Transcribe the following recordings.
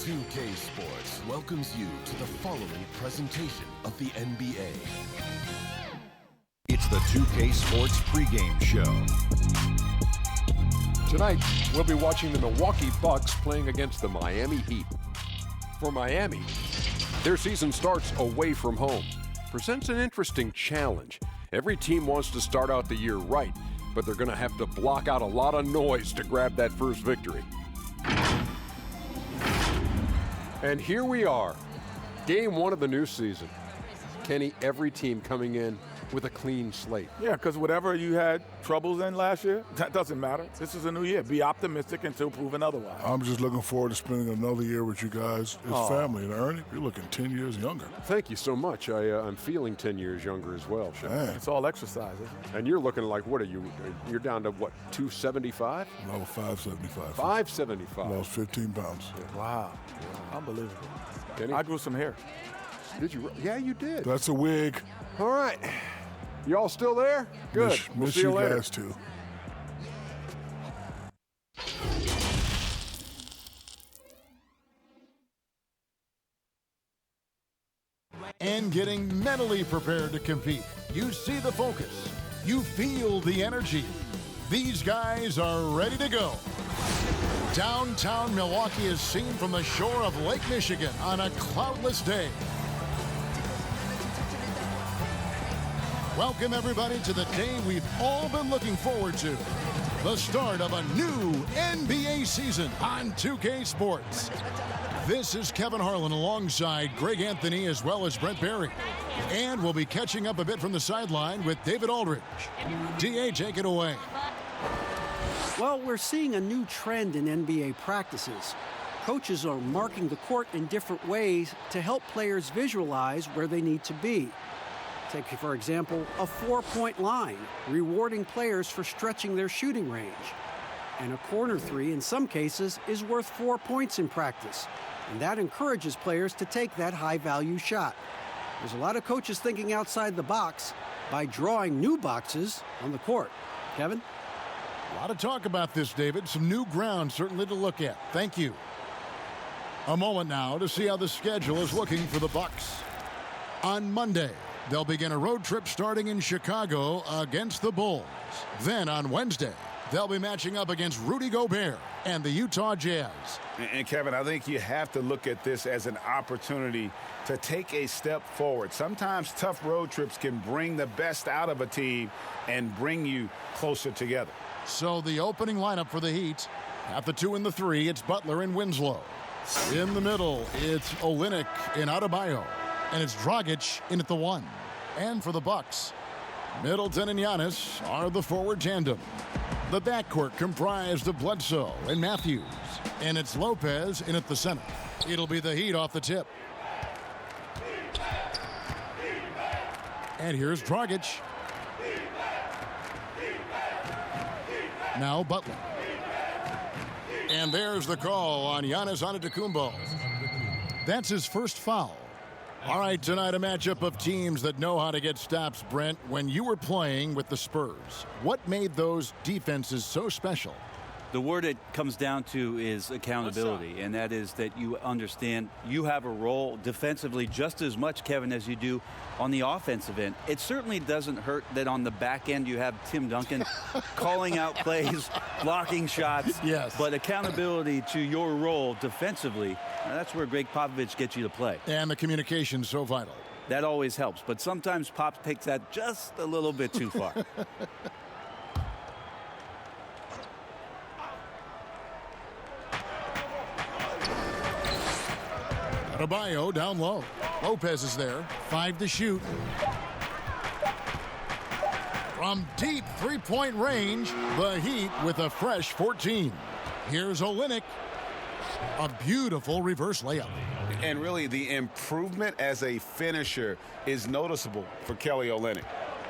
2K Sports welcomes you to the following presentation of the NBA. It's the 2K Sports pregame show. Tonight, we'll be watching the Milwaukee Bucks playing against the Miami Heat. For Miami, their season starts away from home. Presents an interesting challenge. Every team wants to start out the year right, but they're going to have to block out a lot of noise to grab that first victory. And here we are, game one of the new season. Kenny, every team coming in with a clean slate. Yeah, because whatever you had troubles in last year, that doesn't matter. This is a new year. Be optimistic until proven otherwise. I'm just looking forward to spending another year with you guys as family. And Ernie, you're looking 10 years younger. Thank you so much. I'm feeling 10 years younger as well, Shep. It's all exercise, isn't it? And you're looking like, what are you? You're down to what, 275? No, 575. 575. Lost 15 pounds. Wow. Unbelievable. Kenny? I grew some hair. Did you? Yeah, you did. That's a wig. All right. Y'all still there? Good. We'll see you later. Guys too. And getting mentally prepared to compete. You see the focus. You feel the energy. These guys are ready to go. Downtown Milwaukee is seen from the shore of Lake Michigan on a cloudless day. Welcome, everybody, to the day we've all been looking forward to. The start of a new NBA season on 2K Sports. This is Kevin Harlan alongside Greg Anthony as well as Brent Barry. And we'll be catching up a bit from the sideline with David Aldridge. DA, take it away. Well, we're seeing a new trend in NBA practices. Coaches are marking the court in different ways to help players visualize where they need to be. Take, for example, a four-point line, rewarding players for stretching their shooting range. And a corner three, in some cases, is worth 4 points in practice. And that encourages players to take that high-value shot. There's a lot of coaches thinking outside the box by drawing new boxes on the court. Kevin? A lot of talk about this, David. Some new ground certainly to look at. Thank you. A moment now to see how the schedule is looking for the Bucks. On Monday, they'll begin a road trip starting in Chicago against the Bulls. Then on Wednesday, they'll be matching up against Rudy Gobert and the Utah Jazz. And Kevin, I think you have to look at this as an opportunity to take a step forward. Sometimes tough road trips can bring the best out of a team and bring you closer together. So the opening lineup for the Heat, at the 2 and the 3, it's Butler and Winslow. In the middle, it's Olynyk and Adebayo. And it's Dragic in at the 1. And for the Bucks, Middleton and Giannis are the forward tandem. The backcourt comprised of Bledsoe and Matthews. And it's Lopez in at the center. It'll be the Heat off the tip. And here's Dragic. Now Butler. And there's the call on Giannis Antetokounmpo. That's his first foul. All right, tonight a matchup of teams that know how to get stops, Brent. When you were playing with the Spurs, what made those defenses so special? The word it comes down to is accountability, and that is that you understand you have a role defensively just as much, Kevin, as you do on the offensive end. It certainly doesn't hurt that on the back end you have Tim Duncan calling out plays, blocking shots. Yes. But accountability to your role defensively, that's where Greg Popovich gets you to play. And the communication's so vital. That always helps, but sometimes Pop takes that just a little bit too far. Adebayo down low. Lopez is there. 5 to shoot. From deep three-point range, the Heat with a fresh 14. Here's Olynyk. A beautiful reverse layup. And really, the improvement as a finisher is noticeable for Kelly Olynyk.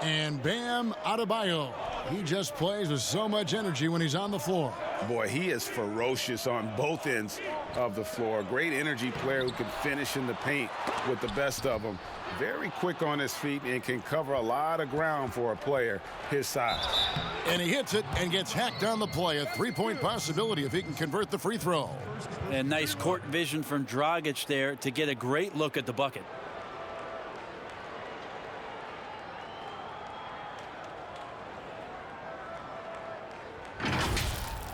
And Bam Adebayo. He just plays with so much energy when he's on the floor. Boy, he is ferocious on both ends of the floor. Great energy player who can finish in the paint with the best of them. Very quick on his feet and can cover a lot of ground for a player his size. And he hits it and gets hacked on the play. A three-point possibility if he can convert the free throw. And nice court vision from Dragic there to get a great look at the bucket.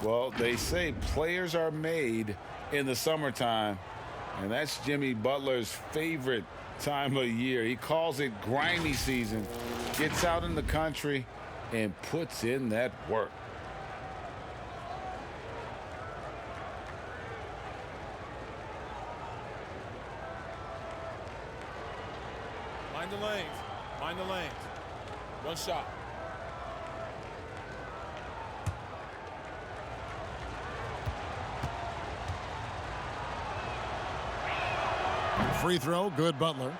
Well, they say players are made in the summertime, and that's Jimmy Butler's favorite time of year. He calls it grimy season, gets out in the country, and puts in that work. Mind the lanes. Mind the lanes. One shot. Free throw, good Butler.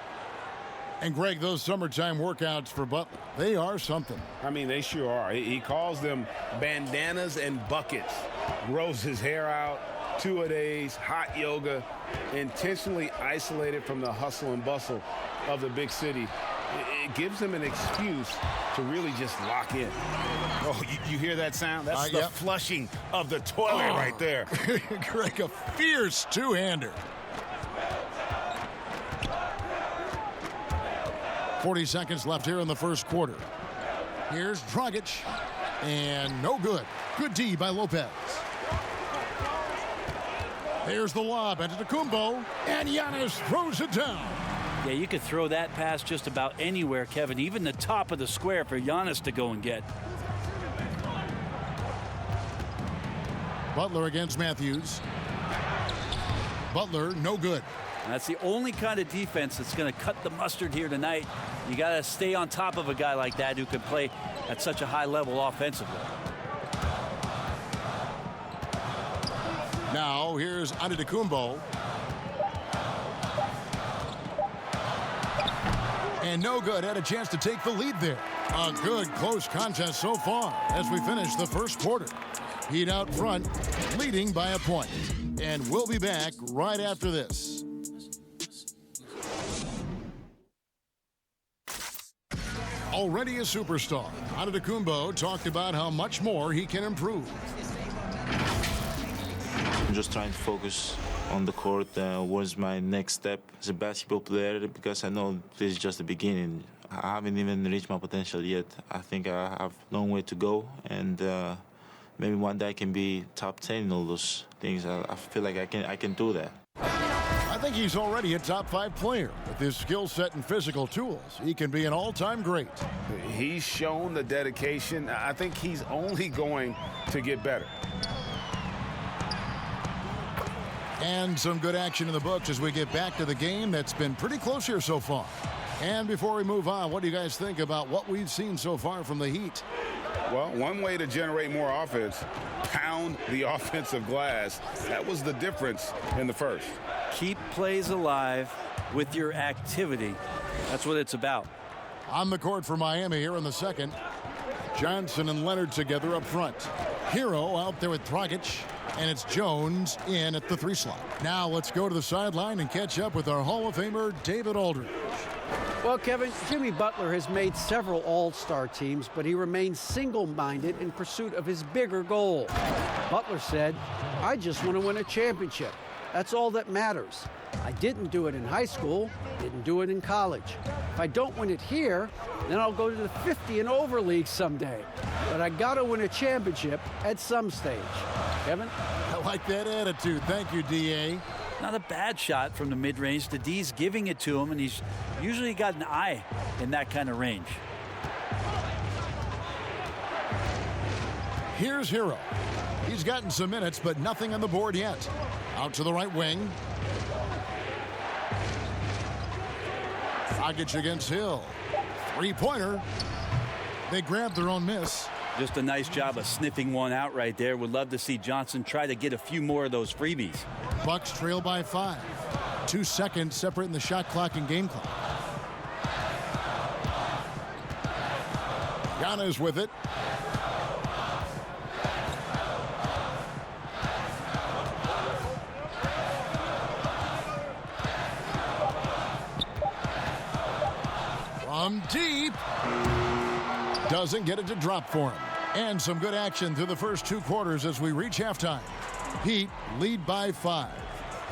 And Greg, those summertime workouts for Butler, they are something. I mean, they sure are. He calls them bandanas and buckets. Grows his hair out, 2-a-days, hot yoga, intentionally isolated from the hustle and bustle of the big city. It gives him an excuse to really just lock in. Oh, you hear that sound? That's the flushing of the toilet right there. Greg, a fierce two-hander. 40 seconds left here in the first quarter. Here's Dragic, and no good. Good D by Lopez. There's the lob, Antetokounmpo, and Giannis throws it down. Yeah, you could throw that pass just about anywhere, Kevin, even the top of the square for Giannis to go and get. Butler against Matthews. Butler, no good. That's the only kind of defense that's going to cut the mustard here tonight. You got to stay on top of a guy like that who can play at such a high level offensively. Now here's Antetokounmpo. And no good. Had a chance to take the lead there. A good close contest so far as we finish the first quarter. Heat out front, leading by a point. And we'll be back right after this. Already a superstar, Antetokounmpo talked about how much more he can improve. I'm just trying to focus on the court. What's my next step as a basketball player? Because I know this is just the beginning. I haven't even reached my potential yet. I think I have a long way to go, and maybe one day I can be top 10 in all those things. I feel like I can do that. I think he's already a top 5 player. With his skill set and physical tools, he can be an all-time great. He's shown the dedication. I think he's only going to get better. And some good action in the books as we get back to the game that's been pretty close here so far. And before we move on, what do you guys think about what we've seen so far from the Heat? Well, one way to generate more offense, pound the offensive glass. That was the difference in the first. Keep plays alive with your activity. That's what it's about. On the court for Miami here in the second. Johnson and Leonard together up front. Hero out there with Dragic. And it's Jones in at the 3 slot. Now let's go to the sideline and catch up with our Hall of Famer, David Aldridge. Well, Kevin, Jimmy Butler has made several all-star teams, but he remains single-minded in pursuit of his bigger goal. Butler said, "I just want to win a championship. That's all that matters. I didn't do it in high school, didn't do it in college. If I don't win it here, then I'll go to the 50 and over league someday. But I got to win a championship at some stage." Kevin? I like that attitude. Thank you, D.A. Not a bad shot from the mid-range. The D's giving it to him, and he's usually got an eye in that kind of range. Here's Hero. He's gotten some minutes, but nothing on the board yet. Out to the right wing. Dragic against Hill. Three-pointer. They grabbed their own miss. Just a nice job of sniffing one out right there. Would love to see Johnson try to get a few more of those freebies. Bucks trail by 5. 2 seconds separating the shot clock and game clock. Giannis with it. from deep. Doesn't get it to drop for him. And some good action through the first 2 quarters as we reach halftime. Heat lead by 5.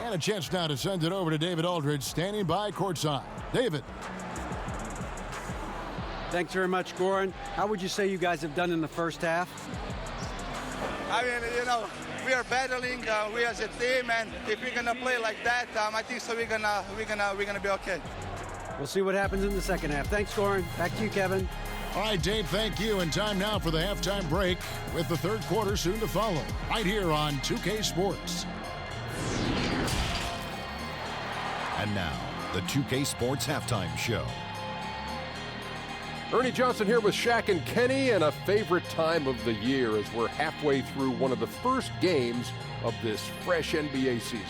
And a chance now to send it over to David Aldridge, standing by courtside. David. Thanks very much, Goran. How would you say you guys have done in the first half? I mean, we are battling. We as a team, and if we're gonna play like that, I think so. We're gonna be okay. We'll see what happens in the second half. Thanks, Goran. Back to you, Kevin. All right, Dave, thank you. And time now for the halftime break with the third quarter soon to follow. Right here on 2K Sports. And now, the 2K Sports Halftime Show. Ernie Johnson here with Shaq and Kenny, and a favorite time of the year as we're halfway through one of the first games of this fresh NBA season.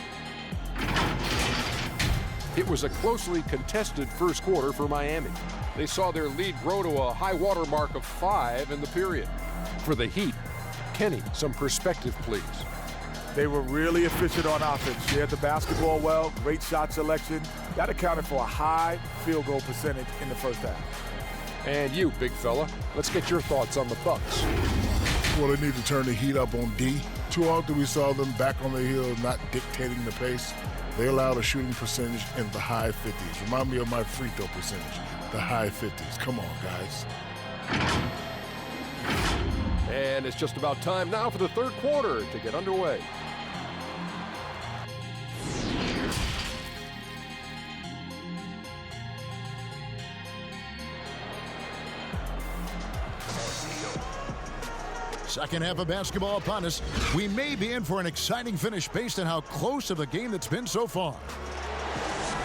It was a closely contested first quarter for Miami. They saw their lead grow to a high water mark of 5 in the period. For the Heat, Kenny, some perspective, please. They were really efficient on offense. Shared the basketball well, great shot selection. That accounted for a high field goal percentage in the first half. And you, big fella, let's get your thoughts on the Bucks. Well, they need to turn the heat up on D. Too often we saw them back on the heels, not dictating the pace. They allowed a shooting percentage in the high 50s. Remind me of my free throw percentage, the high 50s. Come on, guys. And it's just about time now for the third quarter to get underway. Second half of basketball upon us. We may be in for an exciting finish based on how close of a game that's been so far.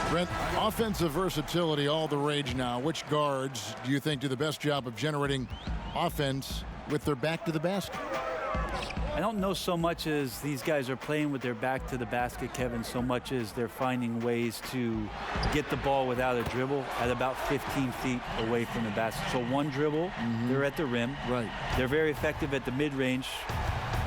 Brent, offensive versatility, all the rage now. Which guards do you think do the best job of generating offense with their back to the basket? I don't know so much as these guys are playing with their back to the basket, Kevin, so much as they're finding ways to get the ball without a dribble at about 15 feet away from the basket. So one dribble, they're at the rim. Right. They're very effective at the mid-range.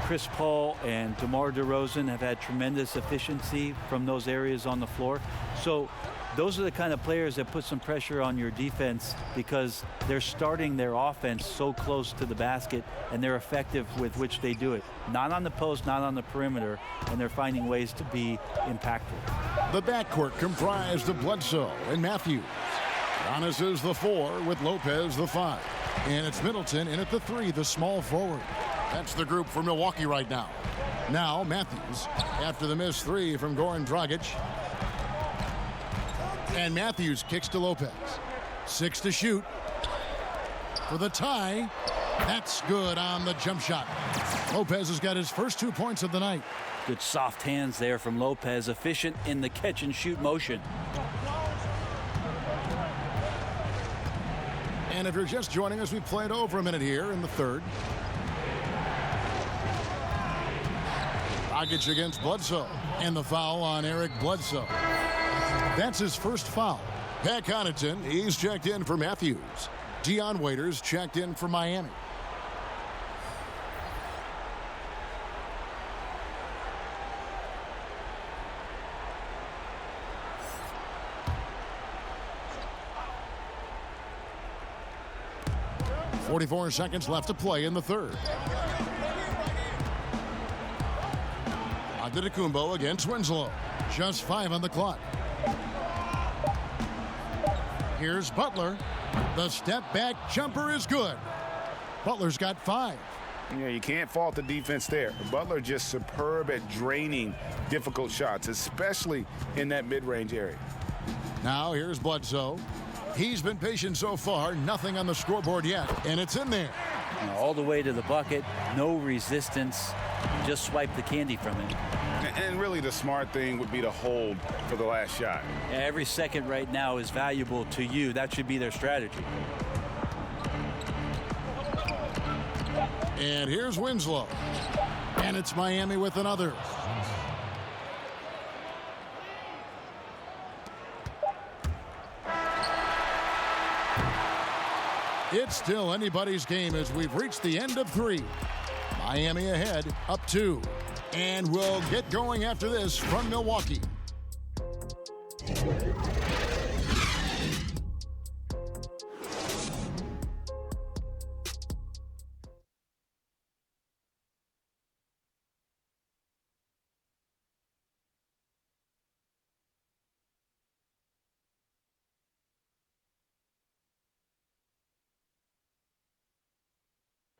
Chris Paul and DeMar DeRozan have had tremendous efficiency from those areas on the floor. So those are the kind of players that put some pressure on your defense because they're starting their offense so close to the basket, and they're effective with which they do it. Not on the post, not on the perimeter, and they're finding ways to be impactful. The backcourt comprised of Bledsoe and Matthews. Giannis is the 4 with Lopez the 5. And it's Middleton in at the 3, the small forward. That's the group for Milwaukee right now. Now Matthews after the missed 3 from Goran Dragic. And Matthews kicks to Lopez. 6 to shoot for the tie. That's good on the jump shot. Lopez has got his first 2 points of the night. Good soft hands there from Lopez, efficient in the catch and shoot motion. And if you're just joining us, we played over a minute here in the third. Dragic against Bledsoe, and the foul on Eric Bledsoe. That's his first foul. Pat Connaughton, he's checked in for Matthews. Dion Waiters checked in for Miami. .44 seconds left to play in the third. Antetokounmpo against Winslow. Just 5 on the clock. Here's Butler. The step-back jumper is good. Butler's got 5. Yeah, you can't fault the defense there. Butler just superb at draining difficult shots, especially in that mid-range area. Now here's Bledsoe. He's been patient so far. Nothing on the scoreboard yet, and it's in there. All the way to the bucket. No resistance. Just swipe the candy from him. And really the smart thing would be to hold for the last shot. Every second right now is valuable to you. That should be their strategy. And here's Winslow. And it's Miami with another. It's still anybody's game as we've reached the end of 3. Miami ahead, up 2. And we'll get going after this from Milwaukee.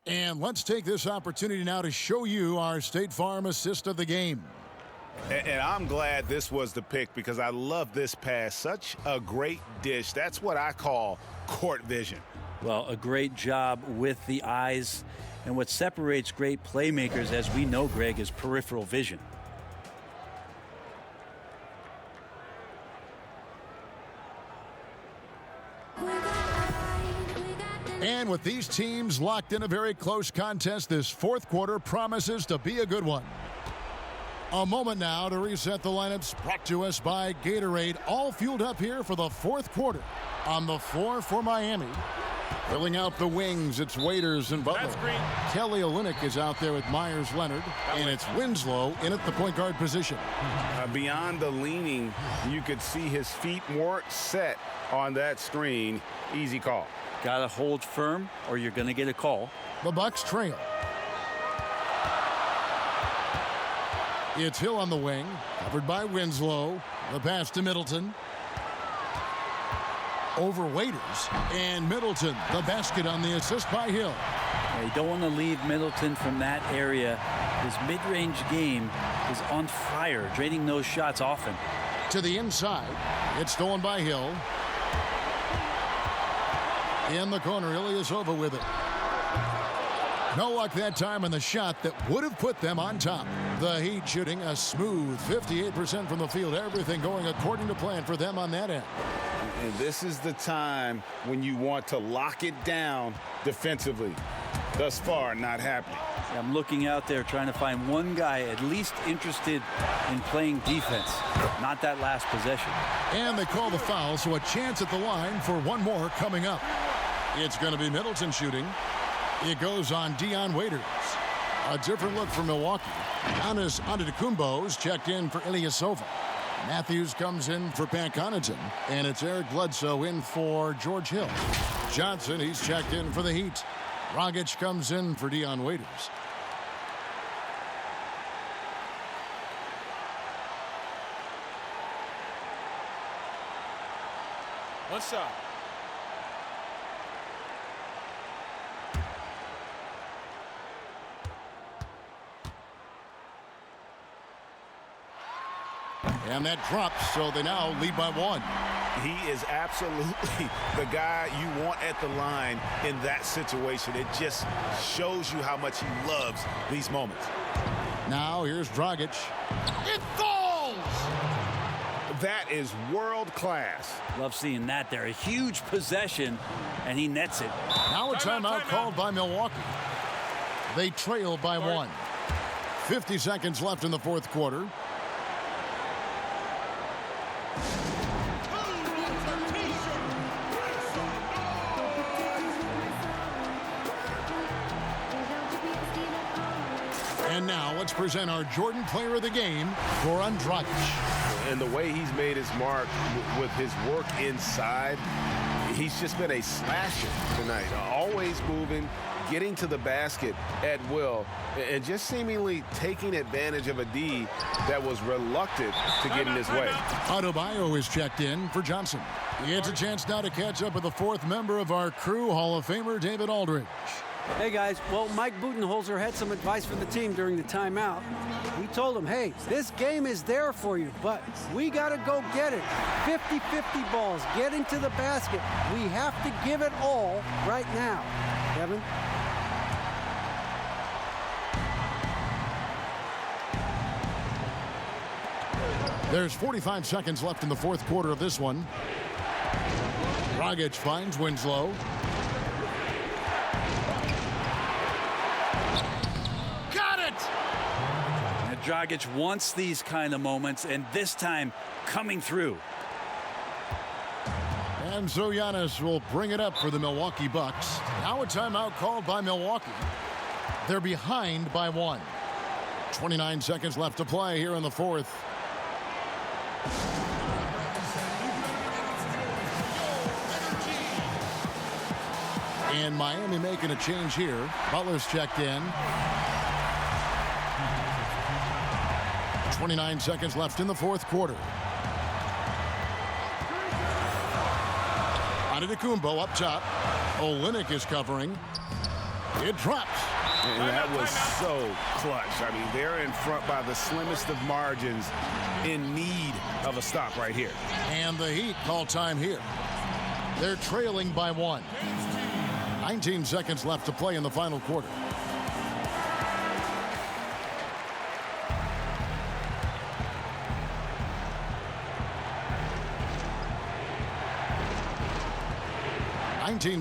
And let's take this opportunity now to show you our State Farm assist of the game. And I'm glad this was the pick because I love this pass. Such a great dish. That's what I call court vision. Well, a great job with the eyes. And what separates great playmakers, as we know, Greg, is peripheral vision. And with these teams locked in a very close contest, this fourth quarter promises to be a good one. A moment now to reset the lineups, brought to us by Gatorade, all fueled up here for the fourth quarter. On the floor for Miami, filling out the wings, it's Waiters and Butler. Kelly Olynyk is out there with Myers-Leonard, and it's Winslow in at the point guard position. Beyond the leaning, you could see his feet weren't set on that screen. Easy call. Got to hold firm or you're going to get a call. The Bucks trail. It's Hill on the wing, covered by Winslow. The pass to Middleton. Over Waiters, and Middleton, the basket on the assist by Hill. Yeah, you don't want to leave Middleton from that area. His mid-range game is on fire, draining those shots often. To the inside, it's stolen by Hill. In the corner, Ilyasova with it. No luck that time on the shot that would have put them on top. The Heat shooting a smooth 58% from the field. Everything going according to plan for them on that end. And this is the time when you want to lock it down defensively. Thus far, not happening. I'm looking out there trying to find one guy at least interested in playing defense, not that last possession. And they call the foul, so a chance at the line for one more coming up. It's going to be Middleton shooting. It goes on Dion Waiters. A different look for Milwaukee. Giannis Antetokounmpo's checked in for Ilyasova. Matthews comes in for Pat Connaughton, and it's Eric Bledsoe in for George Hill. Johnson, he's checked in for the Heat. Dragic comes in for Dion Waiters. One shot. And that drops, so they now lead by one. He is absolutely the guy you want at the line in that situation. It just shows you how much he loves these moments. Now here's Dragic. It falls! That is world class. Love seeing that there. A huge possession, and he nets it. Now a timeout called by Milwaukee. They trail by one. 50 seconds left in the fourth quarter. And now let's present our Jordan Player of the Game, Goran Dragic. And the way he's made his mark with his work inside, he's just been a slasher tonight. Always moving, getting to the basket at will, and just seemingly taking advantage of a D that was reluctant to get in his way. Adebayo is checked in for Johnson. It's a chance now to catch up with the fourth member of our crew, Hall of Famer David Aldridge. Hey, guys. Well, Mike Budenholzer had some advice for the team during the timeout. He told them, hey, this game is there for you, but we got to go get it. 50-50 balls, get into the basket. We have to give it all right now. Kevin? There's 45 seconds left in the fourth quarter of this one. Dragic finds Winslow. Dragic wants these kind of moments, and this time coming through. And so Giannis will bring it up for the Milwaukee Bucks. Now a timeout called by Milwaukee. They're behind by one. 29 seconds left to play here in the fourth. And Miami making a change here. Butler's checked in. 29 seconds left in the fourth quarter. Antetokounmpo up top. Olynyk is covering. It drops. And that was so clutch. I mean, they're in front by the slimmest of margins, in need of a stop right here. And the Heat call time here. They're trailing by 1. 19 seconds left to play in the final quarter.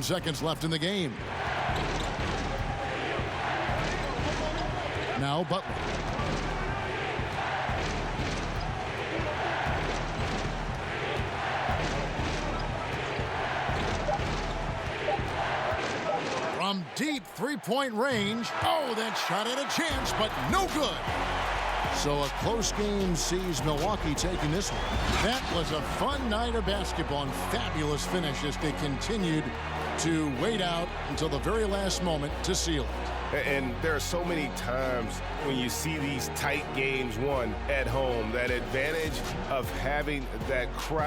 Seconds left in the game. Now Butler. From deep three-point range. Oh, that shot had a chance, but no good. So a close game sees Milwaukee taking this one. That was a fun night of basketball and fabulous finish as they continued to wait out until the very last moment to seal it. And there are so many times when you see these tight games won at home, that advantage of having that crowd